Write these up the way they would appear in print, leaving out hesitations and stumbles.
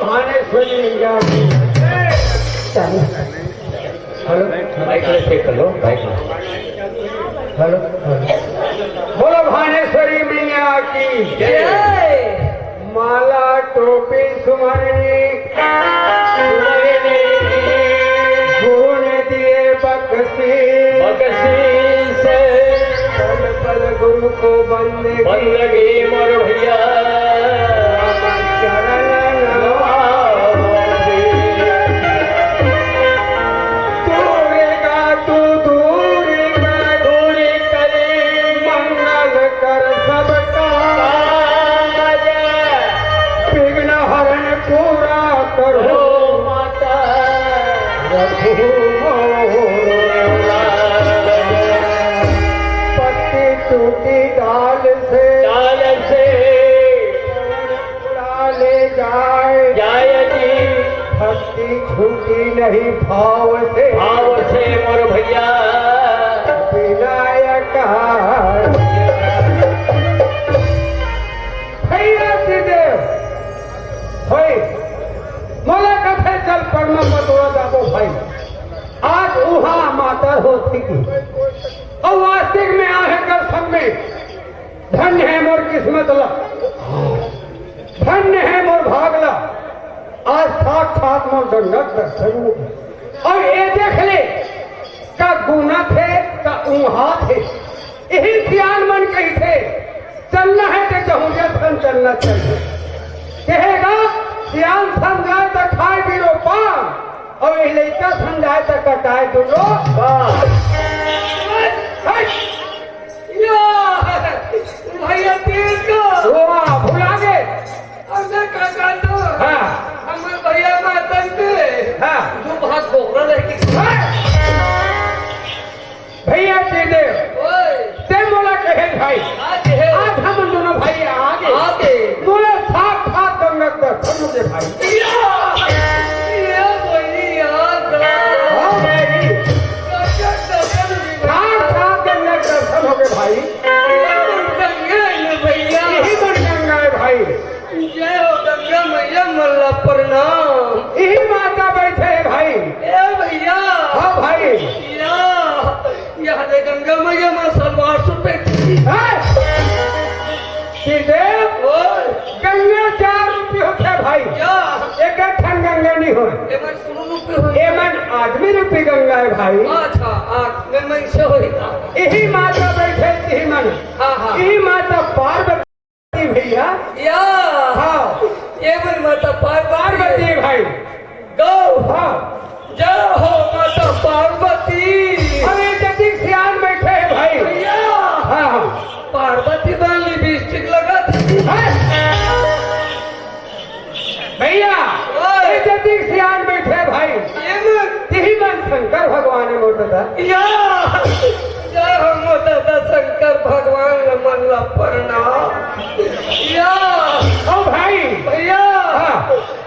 भानेश्वरी मैया की। Hello bike ले चेक कर लो बाइक। हेलो बोलो भानेश्वरी मैया की जय। माला टोपी सुमरनी गुरु ने दिए बख्शी से पल पल गुरु को बंदगी मोर भैया पत्ती टूटी डाल से उड़ा ले जाए जी। भक्ति छूटी नहीं भाव से मोर भैया विनायक भैया सीधे भाई मोला कथे चल पढ़ना मतोड़ा जाबो भाई। आज वहां मातर होती की और वास्तविक में आहे कर सब में धन्य है मोर किस्मत ला, धन्य है मोर भागला। आज साक्षात मोर गंगत दर्शन और ये देख ले का गुना थे का ऊहा थे। यही सियान मन कही थे चलना है तो जहूजा सन चलना चाहिए। कहेगा सियान समझाए तो खाए बिरो पान और ये लड़का समझाए तो कटाए दुलो भैया तीर को भुला गए। हमने काका तो हम भैया मातन के जो बहुत घोड़ा रहे भैया सीधे ते मोला कहे भाई आज हम दोनों भाई आगे मोला साथ साथ गंगत दर्शन मुझे भाई भाई भैया यही बन गंगा है भाई। जय हो गंगा मैया मल्ला प्रणाम। यही माता बैठे है भाई। ए भैया हाँ भाई यहाँ दे गंगा मैया माँ सलवार सुटे गंगा 4 रुपये होते भाई। एक ठन गंगा नहीं हो एमन आदमी रूपी गंगा है भाई। अच्छा मैं से होगा यही माता बैठे यही मन यही माता पार्वती भैया या हाँ ये मन माता पार्वती भाई गौ हाँ जय हो माता पार्वती। अरे जति सियान बैठे है भाई भैया हाँ पार्वती वाली लिपस्टिक लगा थी भैया जति सियान बैठे भाई यही मन शंकर भगवान मोटा था जय हो मोटा था शंकर भगवान मल्ला प्रणाम या ओ भाई भैया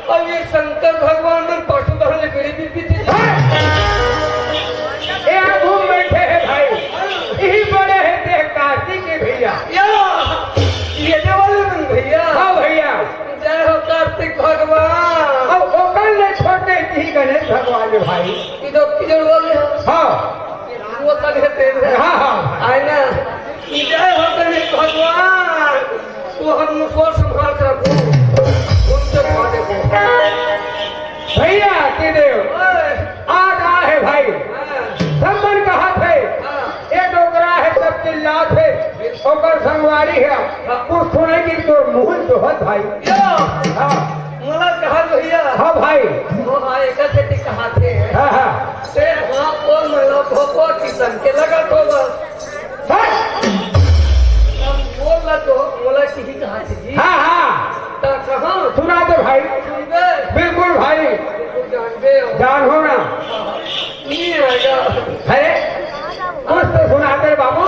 अब ये शंकर भगवान में पशु धरने गरीबी भी थी घूम बैठे है भाई यही बड़े है देख कार्तिक के भैया ये वाले भैया हाँ भैया जय हो कार्तिक भगवान। अब ओकर ले छोटे ही गणेश भगवान ने भाई किधर बोले हाँ वो तेज है हाँ हाँ आए ना जय हो गणेश भगवान। वो हम मुझको संभाल कर रखो उनसे भैया के देव आज आ है भाई सब मन कहा थे ये डोगरा है सब चिल्ला थे ओकर संगवारी है कुछ सुने की तो मुंह तो हद भाई मला कहा भैया हाँ भाई वो आए कैसे कहा थे हाँ से हाँ और मला भोपो किसान के लगा तो बस बोला तो मला की कहा थी हाँ हाँ तो कहाँ सुना दो भाई बिल्कुल भाई जान हो ना नहीं आएगा है कुछ तो सुनाते बाबू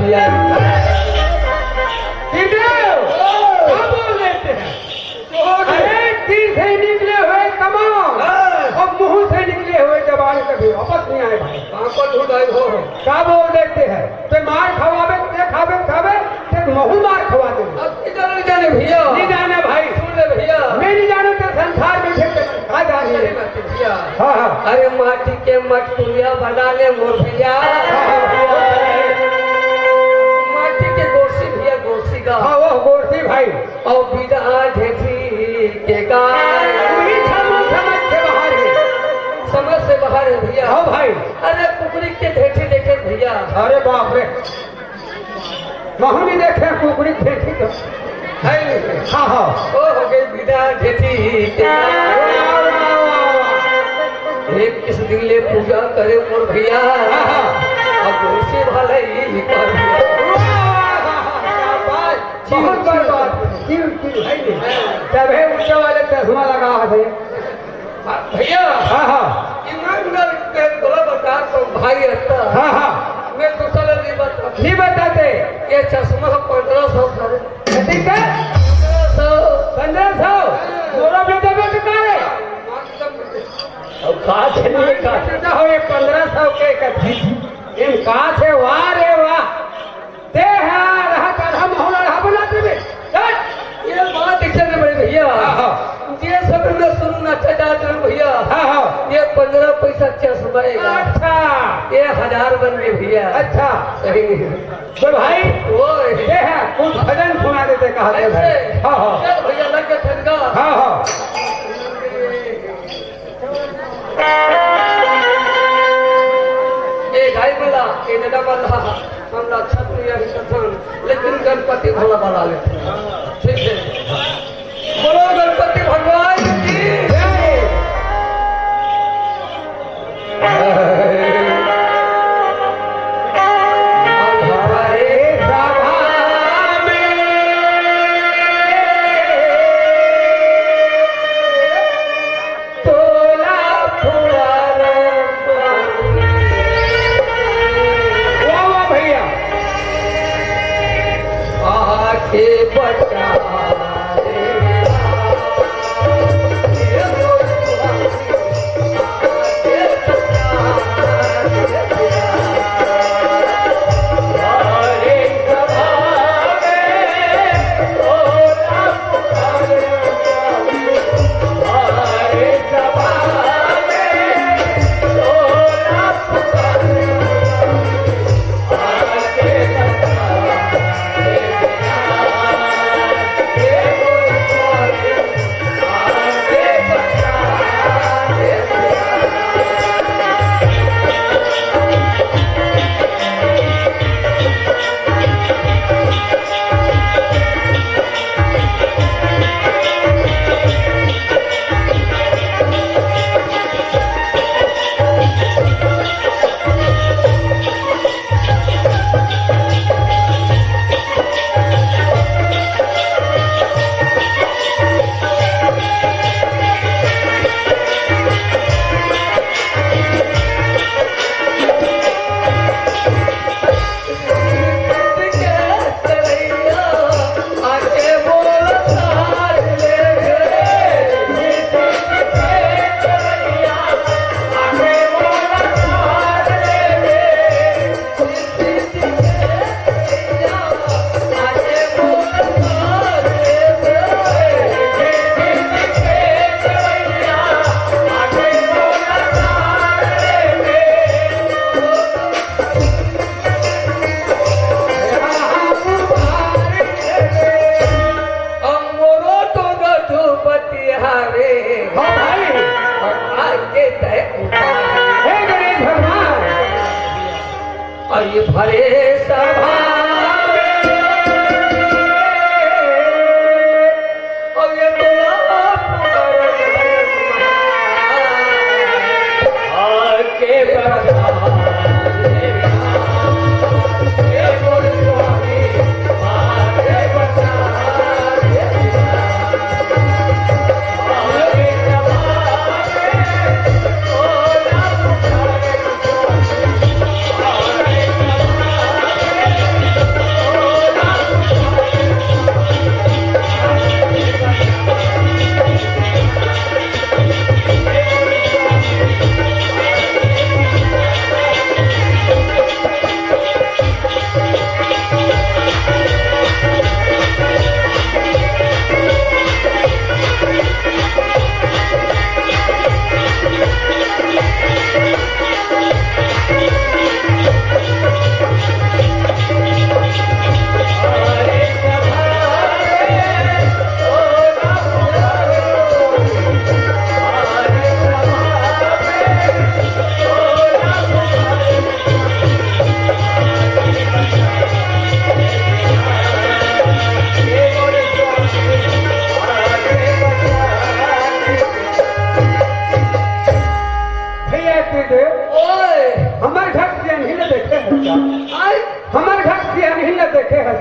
भैया क्या बोल लेते हैं? अरे दिल से निकले हुए कमाल और मुंह से निकले हुए जबान कभी वापस नहीं आए भाई। कहाँ को ढूंढाई हो क्या बोल देते हैं? तो मार खवावे ते खावे खावे ते महू मार खवा दे। अब किधर नहीं जाने भैया नहीं जाना भाई, सुन ले भैया नहीं जाना तो संसार में फिर खा जाने भैया हाँ हाँ अरे माटी के मटकुलिया बना ले मोर भैया माटी के गोरसी भैया गोरसी का हाँ वो गोरसी भाई और बिना ढेठी के गाय वही समझ से बाहर है। समझ से बाहर है भैया हाँ भाई अरे कुकड़ी के ढेठी देखे भैया अरे बाप रे महू नहीं देखे कुकड़ी फेंकी तो है नहीं? हाँ हाँ ओ हो गई बिना ढेठी के एक किस दिन ले पूजा करे मोर भैया अब गोरसी वाला ही कर बहुत बड़ी बात है तभी ऊंचे वाले चश्मा लगा है भैया हाँ हाँ ईमानदार के बोला बता तो भाई रहता हाँ हाँ मैं तो चलो नहीं बता नहीं बताते ये चश्मा 1500 करे ठीक है 1500 मोरा बेटा बेटा का है अब कहाँ से नहीं काटता हो ये 1500 के कथी इन कहाँ से वाह रे वाह ते है रहा करहा मोहला रहा बनाते में ये बात दिखे ना बड़े भैया ये सब में शुरू न चढ़ाते हैं भैया हाँ हाँ ये 15 पैसा चश्मा अच्छा ये 1000 बन गए भैया अच्छा सही तो भाई वो ये है कुछ भजन सुना देते कहा थे भाई हाँ हाँ चल भैया लग के ठनका हाँ हाँ ये गाय बोला ये नदा बोला हमरा छत लिया ही कथन लेकिन गणपति भोला बना लेते ठीक है बोलो गणपति भगवान की जय। हमारे सभा में तोला फुआरा वाह वाह भैया आके बचा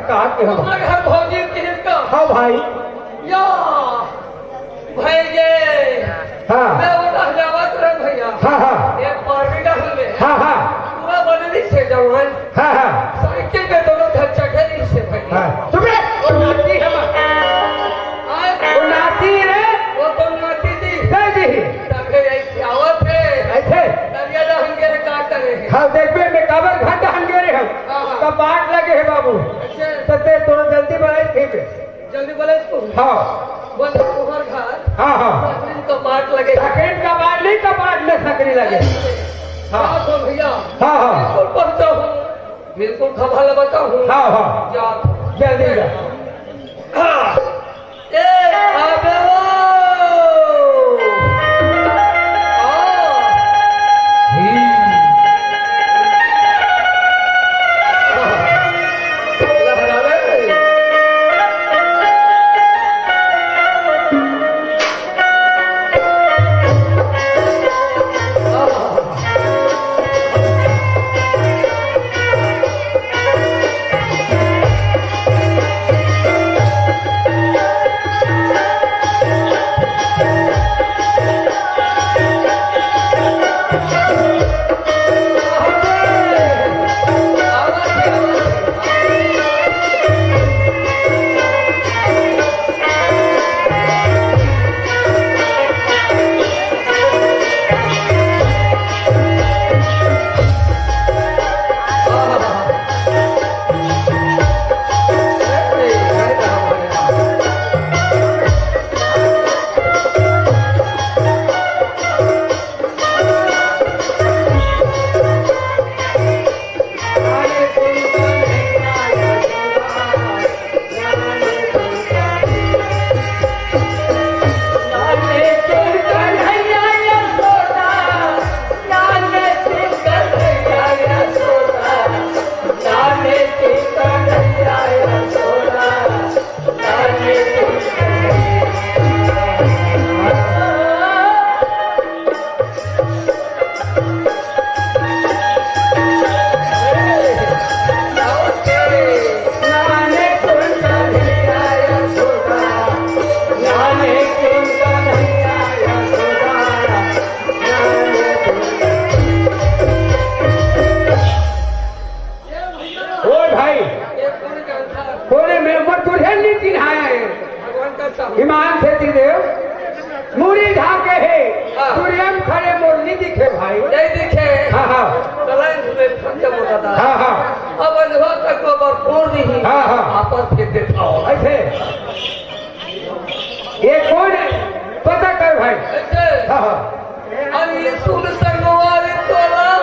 कहा के हम हमारे घर भौजी के हिस्सा हाँ भाई या भाई ये हाँ मैं वो रहजावत रहे भैया हाँ हाँ एक पार्टी डाल में हाँ हाँ पूरा बदली से जवान हाँ हाँ साइकिल पे दोनों घर चढ़े से भैया हाँ तुम्हें वो नाती हम वो नाती है वो तो नाती थी है जी तब ऐसी आवत है ऐसे दरिया दहंगे का करे हैं हाँ देखबे में काबर घाटा हम गेरे हम हाँ, हाँ। तब बाट लगे है बाबू अच्छा तो ते थोड़ा जल्दी बनाए ठीक है जल्दी बोले इसको हाँ बोल तुम्हार घर हाँ हाँ दिन तो बाट लगे सेकंड का बाट नहीं का बाट में सकरी लगे हाँ तो भैया हाँ हाँ बिल्कुल पढ़ता हूँ बिल्कुल खबर लगाता हूँ हाँ हाँ जा जल्दी जा ए आबे वो ईमान से देव मुरी ढाके है सूर्यम खड़े मोर नहीं दिखे भाई नहीं दिखे हाँ हाँ चलाइन में खत्म होता था हाँ हाँ अब अनुभव तक को भरपूर नहीं हाँ हाँ आपस के दिखाओ ऐसे ये कौन है पता कर भाई ऐसे हाँ हाँ अरे सुन संगवारी तोला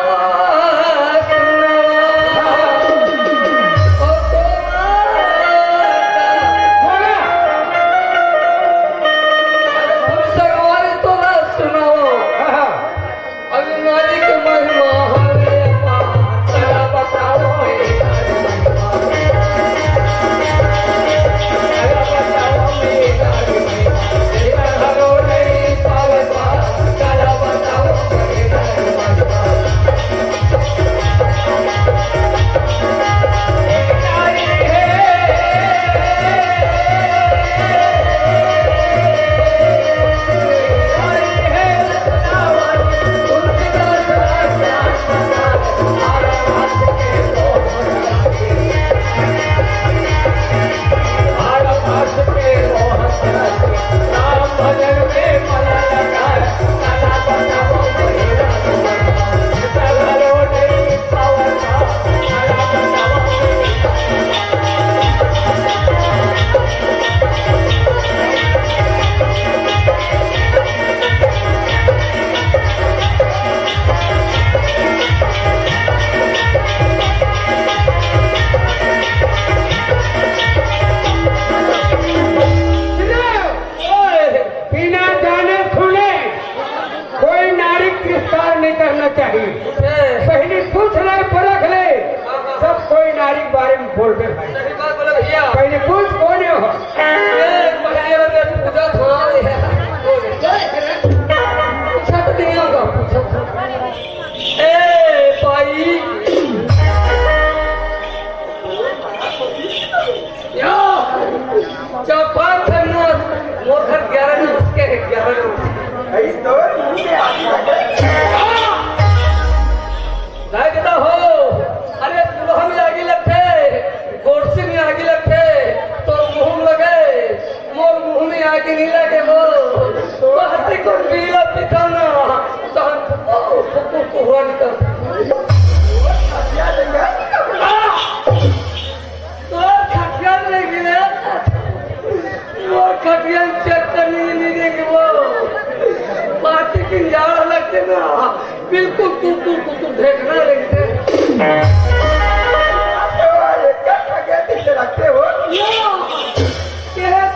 चाहिए पहले पूछ ले परख ले सब कोई नारी के बारे में बोल दे भाई सही बात बोले भैया पहले पूछ कौन हो पूजा थोड़ा पूछा तो नहीं होगा ए भाई बिल्कुल तू देखना लेंगे रखते हो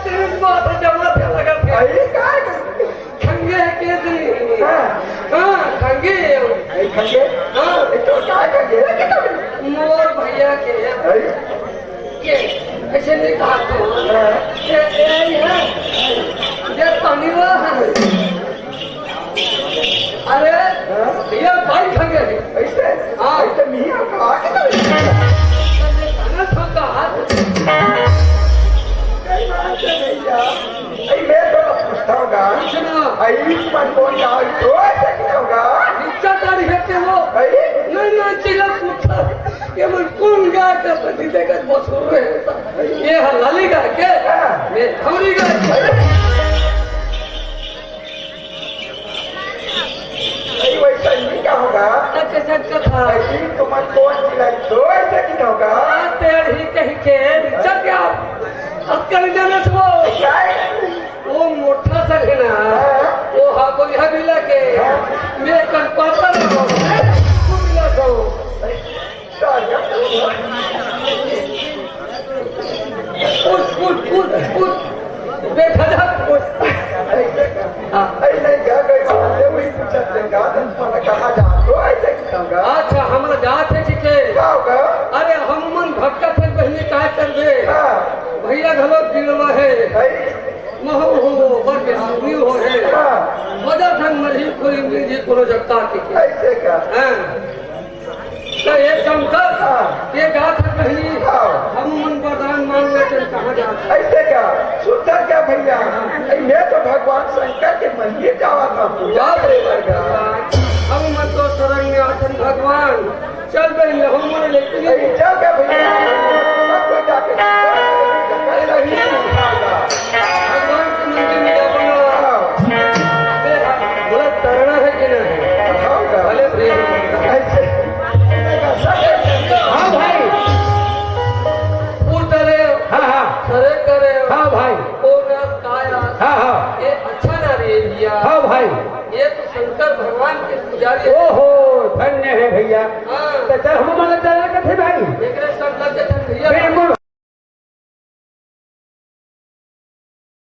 तेरे बात जमा थे लगा थे खंगे के दी हाँ खंगे हाँ मोर भैया के ये ऐसे नहीं कहा तो ये पानी वो अरे ये भाई खंगे ऐसे हाँ ऐसे मियाँ कहा खाना ठोका मैं तो पूछता होगा मन कौन का तो ऐसा क्या होगा इच्छा तारी है के वो नहीं चिल्ला पूछा ये मन कौन गा का पति देखा बहुत हो रहे ये हलाली गा के मैं थोड़ी गा वैसा नहीं क्या होगा कैसा कथा तो मन कौन चिल्ला तो ऐसा क्या होगा तेर ही कहीं के चल क्या अब कर जाना तो वो मोटा सा है ना वो हाथों यहाँ भी लगे मैं कल पाता रहो मिला तो उठ बैठा जा अच्छा हमारा जात है ठीक है अरे हम मन भक्का थे पहले क्या कर दे भैया घलो गिरवा है महू हो बड़े आदमी हो है मजा धन मरी कोई मिली कोनो जगता की तो एक काम कर ये गात है पहली हम मन वरदान मांग लेते कहाँ जाते ऐसे क्या सुनता क्या भैया मैं तो भगवान शंकर के मंदिर जावा था पूजा हम मन तो शरण में आसन भगवान चल गई हम मन लेकिन चल क्या भैया जाके भगवान के मंदिर में जाना बोला तैरना है कि नहीं भले ऐसे हाँ भाई उतरे हाँ सरे करे हाँ भाई ओ काया हाँ ये अच्छा ना रे भैया हाँ भाई ये तो शंकर भगवान के पुजारी ओहो धन्य है भैया हाँ तो चल हम मन चला के थे भाई एक शंकर के भैया बिल्कुल